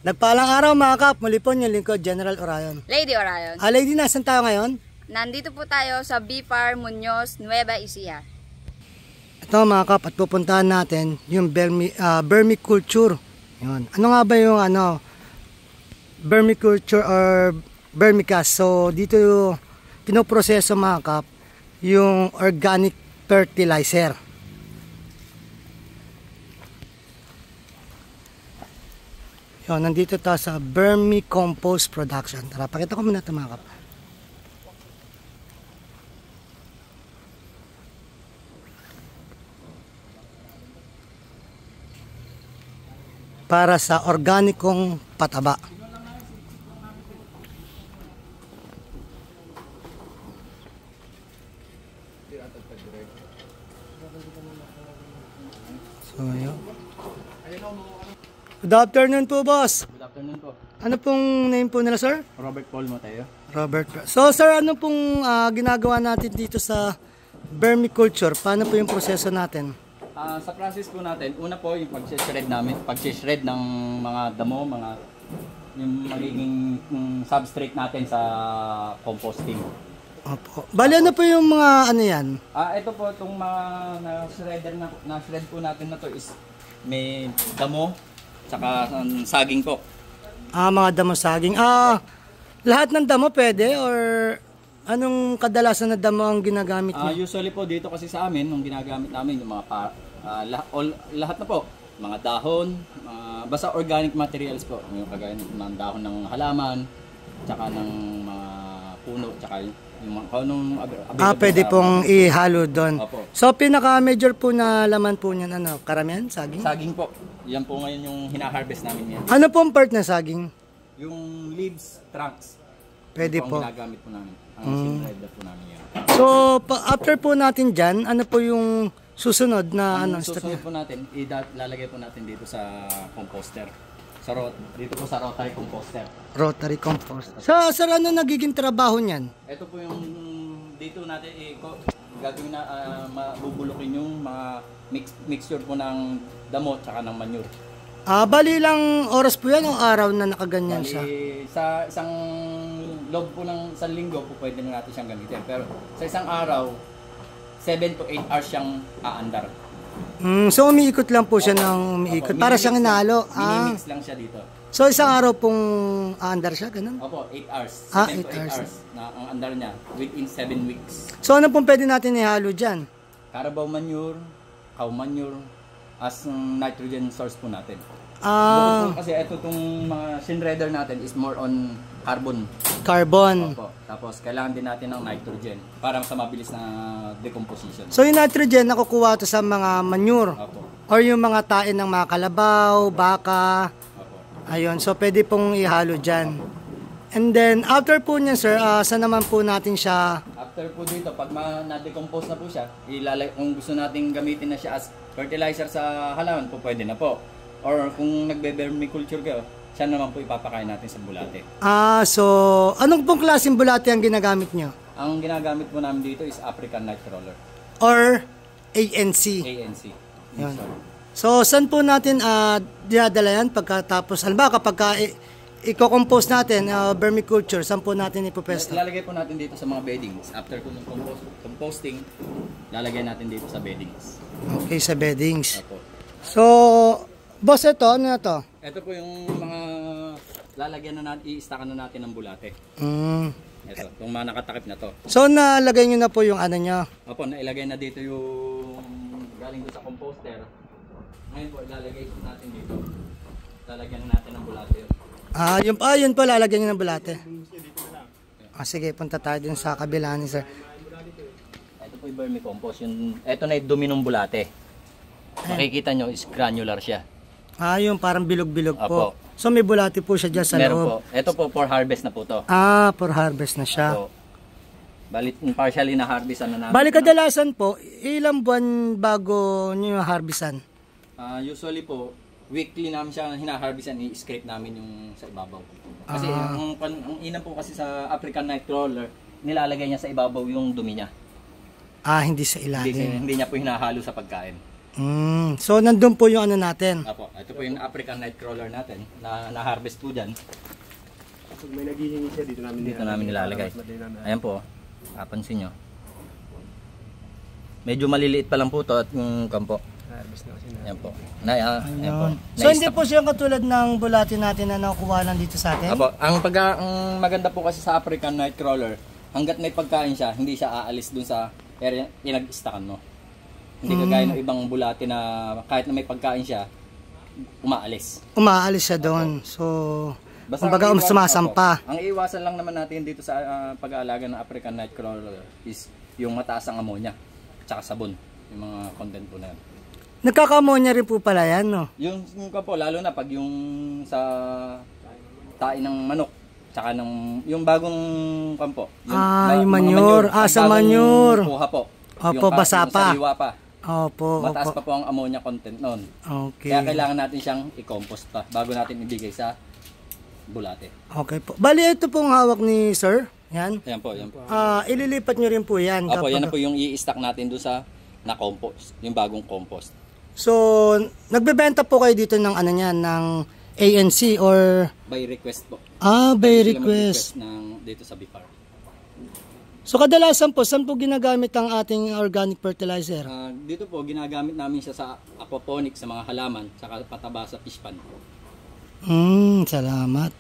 Nagpalang araw mga kap, muli po yung lingkod, General Orion. Lady Orion. Lady, nasan tayo ngayon? Nandito po tayo sa B-Farm Muñoz, Nueva Ecija. Ito mga kap, at pupuntahan natin yung vermiculture. Yun. Ano nga ba yung vermiculture or vermicast? So dito pinoproseso mga kap yung organic fertilizer. Yun, nandito tayo sa vermicompost production. Tara, pakita ko muna ito mga kap. Para sa organikong pataba. So, yun. Good afternoon po, boss. Good afternoon po. Ano pong name po nila, sir? Robert Paul Mateo. Robert. So, sir, ano pong ginagawa natin dito sa vermiculture? Paano po yung proseso natin? Sa process po natin, una po yung pag-shred namin, pag-shred ng mga damo, yung magiging substrate natin sa composting. Opo. Bali, ano po yung mga ano yan? Ito po, itong mga na-shred po natin na to is may damo, tsaka saging po. Mga damo saging. Lahat ng damo pwede or anong kadalasan na damo ang ginagamit niyo? Usually po dito kasi sa amin, nung ginagamit namin yung mga lahat na po, mga dahon, basta organic materials po, yung kagaya ng dahon ng halaman, tsaka ng mga puno, tsaka yung mga pwede pong ihalo doon. Opo. So pinaka-major po na laman po niyan, karamihan? Saging? Saging po. Yan po ngayon yung hina-harvest namin yan. Ano pong part na saging? Yung leaves, trunks. Pwede po. Ang ginagamit po namin. Ang sinreda po namin yan. So, after po natin dyan, ano po yung susunod na step susunod niya? po natin, ilalagay po natin dito sa composter. Dito po sa rotary composter. Rotary compost. So, sir, ano nagiging trabaho niyan? Ito po yung dito natin gagawin na mabubulukin yung mga mixture po ng damo tsaka ng manure. Bali lang oras po yan o araw na nakaganyan siya? Sa isang loob po ng isang linggo po pwede na natin siyang gamitin. Pero sa isang araw, 7 to 8 hours siyang aandar. So umiikot lang po siya ng umiikot. Para siyang inalo. Minimix lang siya dito. So isang araw pong aandar siya, ganun? Opo, 8 hours. 8 7 to 8 hours. hours na ang andar niya within 7 weeks. So ano pong pwede natin ihalo dyan? Carabao manure, cow manure, as nitrogen source po natin. Kasi ito itong mga shinredder natin is more on carbon. Carbon. Opo. Tapos kailangan din natin ng nitrogen para sa mabilis na decomposition. So yung nitrogen nakukuha to sa mga manure. Opo. Or yung mga tain ng mga kalabaw, baka. Opo. Ayun, so pwede pong ihalo dyan. And then after po niyan sir, saan naman po natin siya? After po dito, pag na-decompose na po siya, kung gusto nating gamitin na siya as fertilizer sa halaman po, pwede na po. Or kung nagbe-vermiculture kayo, siya naman po ipapakain natin sa bulate. So anong pong klaseng bulate ang ginagamit nyo? Ang ginagamit po namin dito is African Night Roller. Or ANC? ANC. Yun. So saan po natin dinadala yan pagkatapos? Halimbawa kapag i-compose natin, vermiculture, saan po natin ipupesto? Lalagay po natin dito sa mga beddings. After po ng composting, lalagay natin dito sa beddings. Okay, sa beddings. Opo. So, boss, ito, ano na to? Ito po yung mga lalagyan na natin, i-stackan na natin ng bulate. Ito, itong mga nakatakip na to. So, nalagay nyo na po yung ano nyo? Opo, nailagay na dito yung galing doon sa composter. Ngayon po, ilalagay natin dito. Lalagyan na natin ng bulate yun. Yun po, lalagyan nyo ng bulate. Sige, punta tayo dun sa kabila ni sir. Ito po yung vermicompost. Ito na yung dumi ng bulate. Makikita nyo is granular siya. Yung parang bilog-bilog po. Opo. So, may bulate po siya dyan sa Meron loob. po. Ito po for harvest na po to. For harvest na siya. So, balit partially na harvest na natin. Bali kadalasan po, ilang buwan bago nyo harvestan? Usually po, weekly namin siya hinaharvestan, i-scrape namin yung sa ibabaw. Kasi ang ina po kasi sa African Night Roller, nilalagay niya sa ibabaw yung dumi niya. Hindi sa ilalim. Hindi niya po hinahalo sa pagkain. So, nandun po yung ano natin. Apo, ito po yung African Nightcrawler natin na na-harvest po dyan. Pag may naghihingi siya, dito namin nilalagay. Ayan po, kapansin nyo. Medyo maliliit pa lang po to at yung kampo. Harvest na kasi na. Ayan po. Ayan po. So, hindi po siya katulad ng bulati natin na nakuha lang dito sa atin? Apo, ang maganda po kasi sa African Nightcrawler, hanggat may pagkain siya, hindi siya aalis dun sa area pinag-stackan mo. Hindi kagaya ng ibang bulati na kahit na may pagkain siya, umaalis. Umaalis siya doon. So, kumbaga sumasampa. Ang iiwasan lang naman natin dito sa pag-aalaga ng African Nightcrawler is yung mataas ang ammonia tsaka sabon, yung mga content po na yan. Nagkaka-ammonia rin po pala yan, no? Yung po, lalo na pag yung sa tain ng manok, tsaka yung bagong kampo. Yung manure. Sa manure. Kuha po. Opo, basa pa. Sariwa pa. Opo, Mataas pa po ang ammonia content noon. Okay. Kaya kailangan natin siyang i-compost pa bago natin ibigay sa bulate. Okay po. Bali, ito pong hawak ni sir. Yan. Yan po, yan po. Ililipat nyo rin po yan. Opo, yan na po yung i-stack natin doon sa na-compost, yung bagong compost. So, nagbebenta po kayo dito ng ano niyan, ng ANC or... By request po. By Pwede sila request. mag-request dito sa BIFAR. So, kadalasan po, saan po ginagamit ang ating organic fertilizer? Dito po, ginagamit namin siya sa aquaponics, sa mga halaman, saka pataba sa fish pond. Salamat.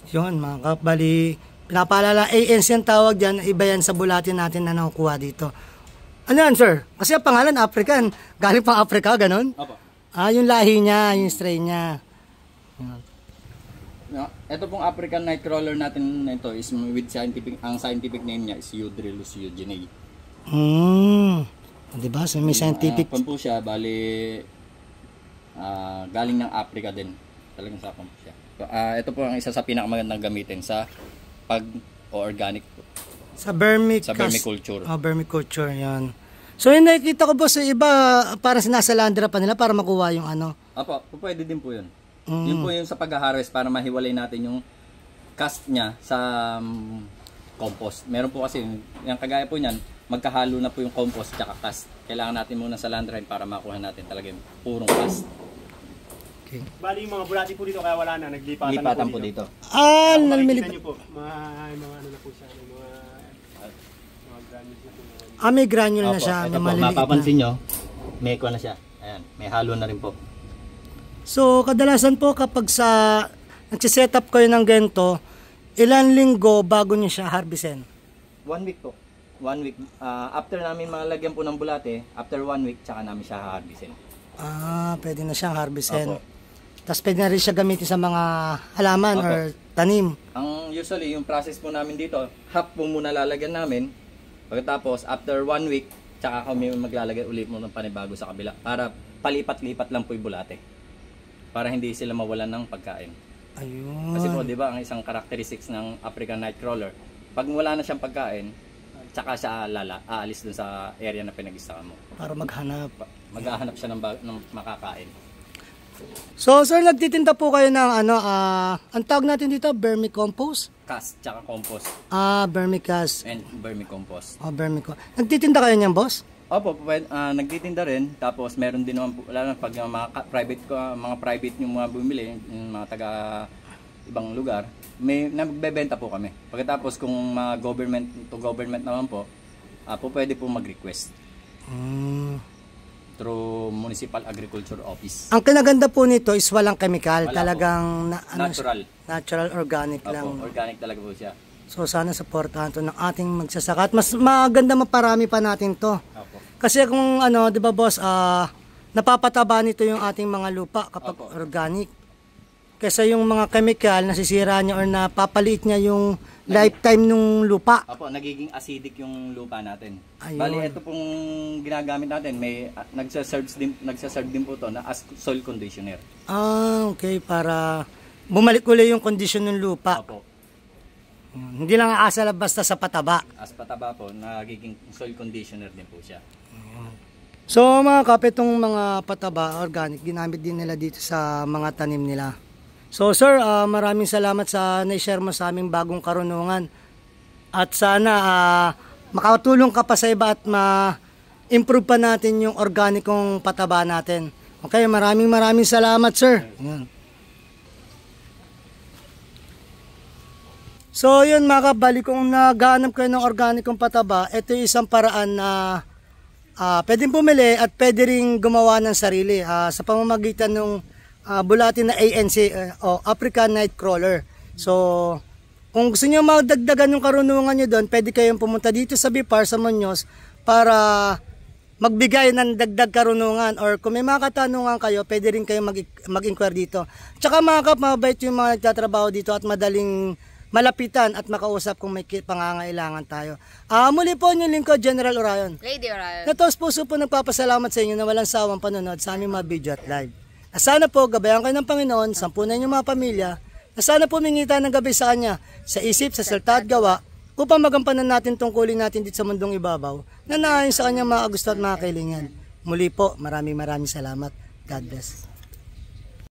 Yun, mga kap. Bali, pinapaalala, ANC ang tawag dyan, iba yan sa bulati natin na nakukuha dito. Ano yan, sir? Kasi ang pangalan, African. Galing pang Africa, ganun? Opo. Yung lahi niya, yung strain niya. Ito pong African Nightcrawler natin na ito is with ang scientific name niya is Eudrilus eugeniae. Diba? So, may scientific... Po siya, bali, galing ng Africa din. Talagang sa po siya. Ito po ang isa sa pinakamagandang gamitin sa pag-organic po. Sa vermiculture. Vermiculture, yan. So, yung nakikita ko, boss, yung iba, parang sinasalandra pa nila para makuha yung ano. Apo, pwede din po yun. Yun po yung sa pag-harvest para mahiwalay natin yung cast niya sa compost. Meron po kasi, yung kagaya po niyan, magkahalo na po yung compost at cast. Kailangan natin muna sa landrine para makuha natin talaga yung purong cast. Okay. Bali yung mga bulati po dito kaya wala na, naglipatan po dito. Makikita nyo po, mga ano na po siya, mga granules na po. May granule na siya, ito may po, maliliit mapapansin nyo, may na siya. Ayan, may halo na rin po. So, kadalasan po kapag nagsiset up kayo ng ganito, ilan linggo bago nyo siya harvestin? 1 week po. 1 week. After namin malagyan po ng bulate, after 1 week, tsaka namin siya harvestin. Pwede na siyang harvestin. Opo. Tapos pwede na rin siya gamitin sa mga halaman Opo. or tanim. Usually, yung process po namin dito, half po muna lalagyan namin. Pagkatapos, after 1 week, tsaka kami maglalagay ulit mo ng panibago sa kabila. Para palipat-lipat lang po yung bulate. Para hindi sila mawalan ng pagkain. Ayun. Kasi po, di ba, ang isang characteristics ng African Nightcrawler, pag wala na siyang pagkain, tsaka siya aalis dun sa area na pinag-istakan mo. Para maghanap. Maghahanap siya ng makakain. So, sir, nagtitinda po kayo ng ang tawag natin dito, vermicompost? Cast, tsaka compost. Vermicast. And vermicompost. Vermicompost. Nagtitinda kayo niyan, boss? Opo, nagtitinda rin. Tapos meron din naman po, lalo na pag mga private yung mga bumili, yung mga taga ibang lugar, may nagbebenta po kami. Pagkatapos kung mga government to government naman po, pwede po mag-request. Through Municipal Agriculture Office. Ang kinaganda po nito is walang chemical, Wala talagang natural, organic Opo, lang. organic talaga po siya. So sana supportahan to ng ating magsasaka at mas maganda maparami pa natin to. Opo. Kasi kung 'di ba boss, napapataba nito yung ating mga lupa kapag organic. Kaysa yung mga chemical nasisira niya or napapaliit niya yung lifetime ng lupa. Opo, nagiging acidic yung lupa natin. Ayun. Bali, ito pong ginagamit natin, may nagsaserve din po to na as soil conditioner. Okay, para bumalik ulit yung kondisyon ng lupa. Opo. Hindi lang aasa basta sa pataba. As pataba po, nagiging soil conditioner din po siya. So mga kapit, itong mga pataba, organic, ginamit din nila dito sa mga tanim nila. So sir, maraming salamat sa na-share mo sa aming bagong karunungan. At sana makatulong ka pa sa iba at ma-improve pa natin yung organikong pataba natin. Okay, maraming salamat, sir. Ayan. So yun mga kabali, kung naghahanap kayo ng organikong pataba, ito yung isang paraan na pwedeng bumili at pwede rin gumawa ng sarili sa pamamagitan ng bulati na ANC o African Nightcrawler. So kung gusto niyo magdagdagan yung karunungan niyo doon, pwede kayong pumunta dito sa BIPAR sa Muñoz para magbigay ng dagdag karunungan, or kung may mga katanungan kayo, pwede rin kayong mag-inquire dito. Tsaka mga kap, mabait yung mga nagtatrabaho dito at madaling malapitan at makausap kung may pangangailangan tayo. Muli po yung lingkod, General Orion. Lady Orion. Natos puso po nagpapasalamat sa inyo na walang sawang panonood sa aming mga video at live. Na sana po gabayan kayo ng Panginoon, sampunan yung mga pamilya, na sana po mingita ng gabi sa Kanya, sa isip, sa salita at gawa, upang magampanan natin tungkulin natin dito sa mundong ibabaw, na naayon sa Kanyang mga gusto at mga kailingan. Muli po, maraming salamat. God bless.